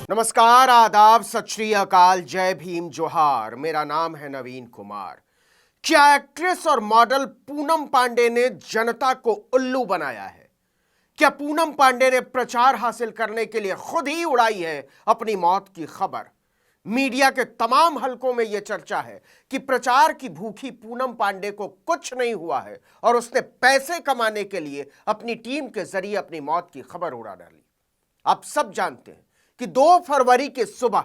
नमस्कार, आदाब, सत श्री अकाल, जय भीम, जोहार। मेरा नाम है नवीन कुमार। क्या एक्ट्रेस और मॉडल पूनम पांडे ने जनता को उल्लू बनाया है? क्या पूनम पांडे ने प्रचार हासिल करने के लिए खुद ही उड़ाई है अपनी मौत की खबर? मीडिया के तमाम हलकों में यह चर्चा है कि प्रचार की भूखी पूनम पांडे को कुछ नहीं हुआ है और उसने पैसे कमाने के लिए अपनी टीम के जरिए अपनी मौत की खबर उड़ा डाली। आप सब जानते हैं कि 2 फरवरी की सुबह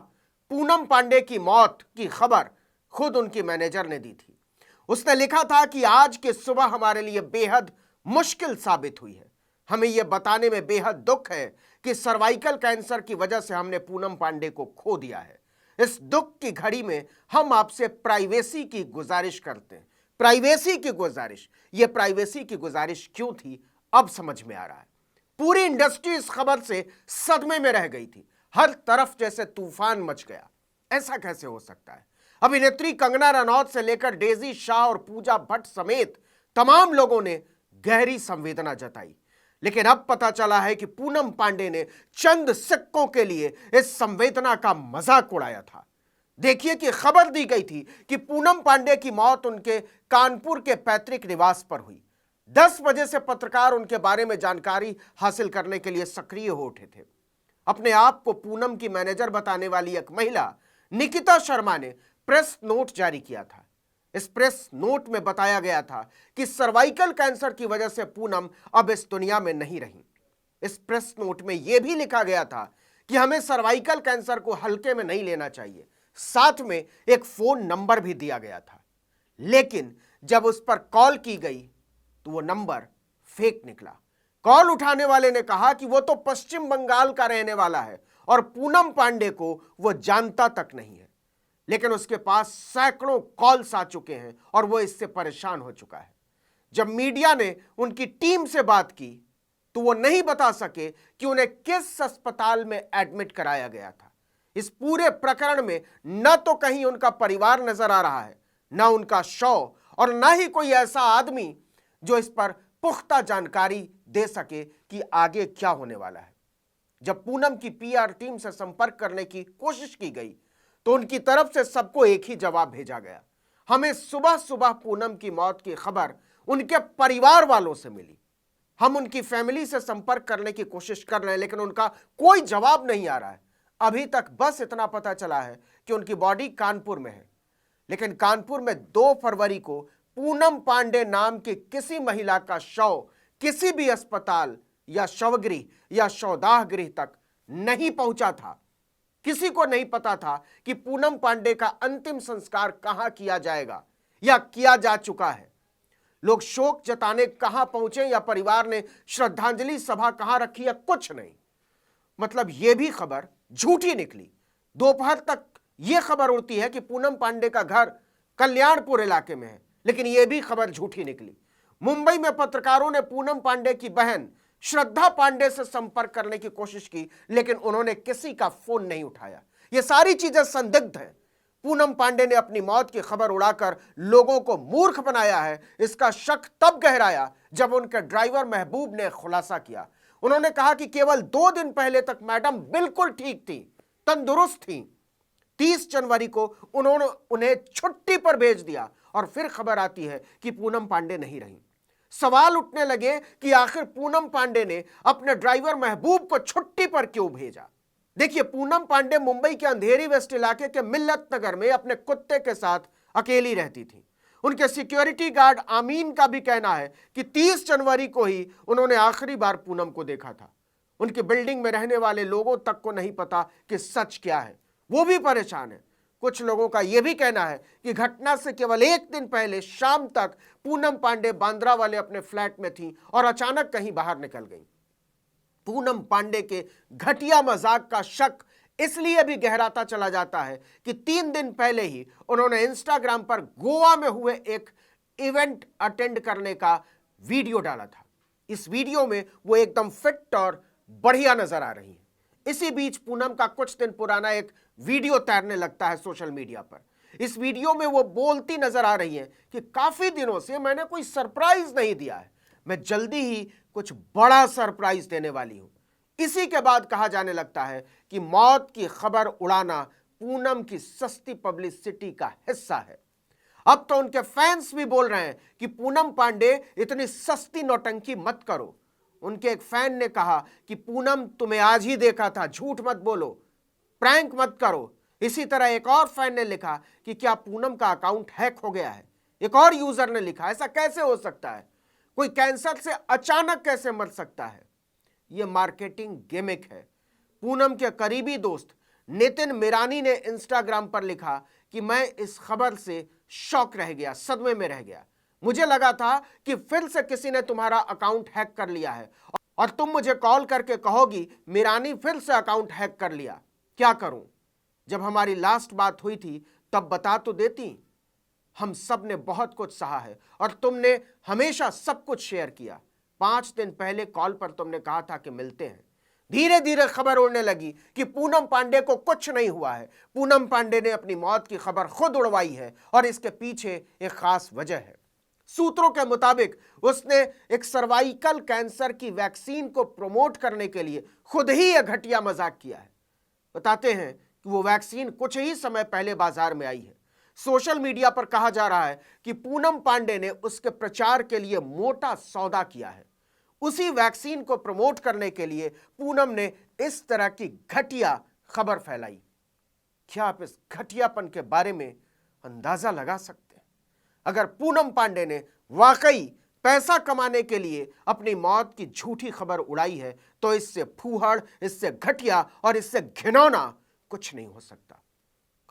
पूनम पांडे की मौत की खबर खुद उनकी मैनेजर ने दी थी। उसने लिखा था कि आज की सुबह हमारे लिए बेहद मुश्किल साबित हुई है। हमें यह बताने में बेहद दुख है कि सर्वाइकल कैंसर की वजह से हमने पूनम पांडे को खो दिया है। इस दुख की घड़ी में हम आपसे प्राइवेसी की गुजारिश करते हैं। प्राइवेसी की गुजारिश, यह प्राइवेसी की गुजारिश क्यों थी, अब समझ में आ रहा है। पूरी इंडस्ट्री इस खबर से सदमे में रह गई थी। हर तरफ जैसे तूफान मच गया। ऐसा कैसे हो सकता है? अभिनेत्री कंगना रनौत से लेकर डेजी शाह और पूजा भट्ट समेत तमाम लोगों ने गहरी संवेदना जताई, लेकिन अब पता चला है कि पूनम पांडे ने चंद सिक्कों के लिए इस संवेदना का मजाक उड़ाया था। देखिए कि खबर दी गई थी कि पूनम पांडे की मौत उनके कानपुर के पैतृक निवास पर हुई। 10 बजे से पत्रकार उनके बारे में जानकारी हासिल करने के लिए सक्रिय हो उठे थे। अपने आप को पूनम की मैनेजर बताने वाली एक महिला निकिता शर्मा ने प्रेस नोट जारी किया था। इस प्रेस नोट में बताया गया था कि सर्वाइकल कैंसर की वजह से पूनम अब इस दुनिया में नहीं रही। इस प्रेस नोट में यह भी लिखा गया था कि हमें सर्वाइकल कैंसर को हल्के में नहीं लेना चाहिए। साथ में एक फोन नंबर भी दिया गया था, लेकिन जब उस पर कॉल की गई तो वो नंबर फेक निकला। कॉल उठाने वाले ने कहा कि वो तो पश्चिम बंगाल का रहने वाला है और पूनम पांडे को वो जानता तक नहीं है, लेकिन उसके पास सैकड़ों कॉल्स आ चुके हैं और वो इससे परेशान हो चुका है। जब मीडिया ने उनकी टीम से बात की तो वो नहीं बता सके कि उन्हें किस अस्पताल में एडमिट कराया गया था। इस पूरे प्रकरण में न तो कहीं उनका परिवार नजर आ रहा है, न उनका शव, और न ही कोई ऐसा आदमी जो इस पर पुख्ता जानकारी दे सके कि आगे क्या होने वाला है। जब पूनम की पीआर टीम से संपर्क करने की कोशिश की गई तो उनकी तरफ से सबको एक ही जवाब भेजा गया। हमें सुबह सुबह पूनम की मौत की खबर उनके परिवार वालों से मिली। हम उनकी फैमिली से संपर्क करने की कोशिश कर रहे हैं, लेकिन उनका कोई जवाब नहीं आ रहा है। अभी तक बस इतना पता चला है कि उनकी बॉडी कानपुर में है, लेकिन कानपुर में 2 फरवरी को पूनम पांडे नाम की किसी महिला का शव किसी भी अस्पताल या शवगृह या शवदाह गृह तक नहीं पहुंचा था। किसी को नहीं पता था कि पूनम पांडे का अंतिम संस्कार कहां किया जाएगा या किया जा चुका है। लोग शोक जताने कहां पहुंचे या परिवार ने श्रद्धांजलि सभा कहां रखी या कुछ नहीं। मतलब यह भी खबर झूठी निकली। दोपहर तक यह खबर उड़ती है कि पूनम पांडे का घर कल्याणपुर इलाके में है, लेकिन यह भी खबर झूठी निकली। मुंबई में पत्रकारों ने पूनम पांडे की बहन श्रद्धा पांडे से संपर्क करने की कोशिश की, लेकिन उन्होंने किसी का फोन नहीं उठाया। यह सारी चीजें संदिग्ध हैं। पूनम पांडे ने अपनी मौत की खबर उड़ाकर लोगों को मूर्ख बनाया है, इसका शक तब गहराया जब उनके ड्राइवर महबूब ने खुलासा किया। उन्होंने कहा कि केवल 2 दिन पहले तक मैडम बिल्कुल ठीक थी, तंदुरुस्त थी। 30 जनवरी को उन्होंने उन्हें छुट्टी पर भेज दिया और फिर खबर आती है कि पूनम पांडे नहीं रही। सवाल उठने लगे कि आखिर पूनम पांडे ने अपने ड्राइवर महबूब को छुट्टी पर क्यों भेजा। देखिए, पूनम पांडे मुंबई के अंधेरी वेस्ट इलाके के मिल्लत नगर में अपने कुत्ते के साथ अकेली रहती थी। उनके सिक्योरिटी गार्ड आमीन का भी कहना है कि 30 जनवरी को ही उन्होंने आखिरी बार पूनम को देखा था। उनकी बिल्डिंग में रहने वाले लोगों तक को नहीं पता कि सच क्या है, वो भी परेशान है। कुछ लोगों का यह भी कहना है कि घटना से केवल 1 दिन पहले शाम तक पूनम पांडे बांद्रा वाले अपने फ्लैट में थी और अचानक कहीं बाहर निकल गई। पूनम पांडे के घटिया मजाक का शक इसलिए भी गहराता चला जाता है कि 3 दिन पहले ही उन्होंने इंस्टाग्राम पर गोवा में हुए एक इवेंट अटेंड करने का वीडियो डाला था। इस वीडियो में वो एकदम फिट और बढ़िया नजर आ रही है। इसी बीच पूनम का कुछ दिन पुराना एक वीडियो तैरने लगता है सोशल मीडिया पर। इस वीडियो में वो बोलती नजर आ रही है कि काफी दिनों से मैंने कोई सरप्राइज नहीं दिया है, मैं जल्दी ही कुछ बड़ा सरप्राइज देने वाली हूं। इसी के बाद कहा जाने लगता है कि मौत की खबर उड़ाना पूनम की सस्ती पब्लिसिटी का हिस्सा है। अब तो उनके फैंस भी बोल रहे हैं कि पूनम पांडे इतनी सस्ती नौटंकी मत करो। उनके एक फैन ने कहा कि पूनम तुम्हें आज ही देखा था, झूठ मत बोलो, प्रैंक मत करो। इसी तरह एक और फैन ने लिखा कि क्या पूनम का अकाउंट हैक हो गया है। एक और यूजर ने लिखा ऐसा कैसे हो सकता है, कोई कैंसर से अचानक कैसे मर सकता है। यह मार्केटिंग गिमिक है। पूनम के करीबी दोस्त नितिन मिरानी ने इंस्टाग्राम पर लिखा कि मैं इस खबर से शॉक रह गया, सदमे में रह गया। मुझे लगा था कि फिर से किसी ने तुम्हारा अकाउंट हैक कर लिया है और तुम मुझे कॉल करके कहोगी मिरानी फिर से अकाउंट हैक कर लिया। क्या करूं? जब हमारी लास्ट बात हुई थी तब बता तो देती। हम सब ने बहुत कुछ सहा है और तुमने हमेशा सब कुछ शेयर किया। 5 दिन पहले कॉल पर तुमने कहा था कि मिलते हैं। धीरे धीरे खबर उड़ने लगी कि पूनम पांडे को कुछ नहीं हुआ है। पूनम पांडे ने अपनी मौत की खबर खुद उड़वाई है और इसके पीछे एक खास वजह है। सूत्रों के मुताबिक उसने एक सर्वाइकल कैंसर की वैक्सीन को प्रमोट करने के लिए खुद ही यह घटिया मजाक किया है। बताते हैं कि वो वैक्सीन कुछ ही समय पहले बाजार में आई है। सोशल मीडिया पर कहा जा रहा है कि पूनम पांडे ने उसके प्रचार के लिए मोटा सौदा किया है। उसी वैक्सीन को प्रमोट करने के लिए पूनम ने इस तरह की घटिया खबर फैलाई। क्या आप इस घटियापन के बारे में अंदाजा लगा सकते हैं? अगर पूनम पांडे ने वाकई पैसा कमाने के लिए अपनी मौत की झूठी खबर उड़ाई है तो इससे फूहड़, इससे घटिया और इससे घिनौना कुछ नहीं हो सकता।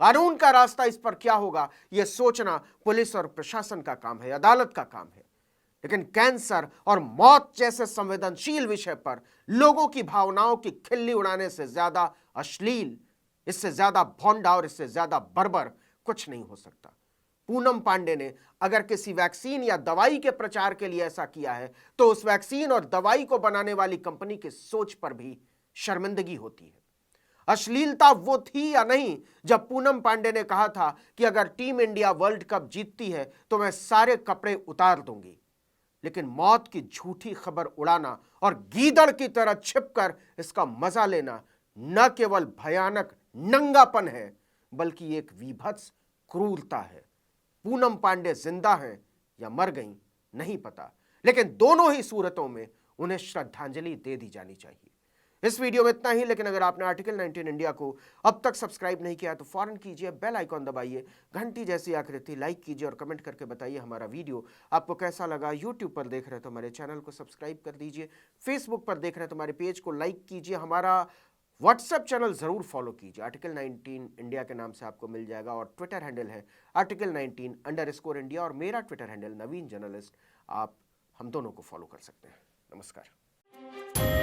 कानून का रास्ता इस पर क्या होगा यह सोचना पुलिस और प्रशासन का काम है, अदालत का काम है। लेकिन कैंसर और मौत जैसे संवेदनशील विषय पर लोगों की भावनाओं की खिल्ली उड़ाने से ज्यादा अश्लील, इससे ज्यादा भोंडा और इससे ज्यादा बर्बर कुछ नहीं हो सकता। पूनम पांडे ने अगर किसी वैक्सीन या दवाई के प्रचार के लिए ऐसा किया है तो उस वैक्सीन और दवाई को बनाने वाली कंपनी की सोच पर भी शर्मिंदगी होती है। अश्लीलता वो थी या नहीं जब पूनम पांडे ने कहा था कि अगर टीम इंडिया वर्ल्ड कप जीतती है तो मैं सारे कपड़े उतार दूंगी। लेकिन मौत की झूठी खबर उड़ाना और गीदड़ की तरह छिपकर इसका मजा लेना न केवल भयानक नंगापन है बल्कि एक विभत्स क्रूरता है। पूनम पांडे जिंदा हैं या मर गईं नहीं पता, लेकिन दोनों ही सूरतों में उन्हें श्रद्धांजलि दे दी जानी चाहिए। इस वीडियो में इतना ही, लेकिन अगर आपने आर्टिकल 19 इंडिया को अब तक सब्सक्राइब नहीं किया तो फौरन कीजिए, बेल आइकॉन दबाइए, घंटी जैसी आकृति लाइक कीजिए और कमेंट करके बताइए हमारा वीडियो आपको कैसा लगा। यूट्यूब पर देख रहे हैं तो हमारे चैनल को सब्सक्राइब कर दीजिए, फेसबुक पर देख रहे हैं तो हमारे पेज को लाइक कीजिए, हमारा व्हाट्सएप चैनल जरूर फॉलो कीजिए, आर्टिकल 19 इंडिया के नाम से आपको मिल जाएगा। और ट्विटर हैंडल है आर्टिकल 19_इंडिया और मेरा ट्विटर हैंडल नवीन जर्नलिस्ट। आप हम दोनों को फॉलो कर सकते हैं। नमस्कार।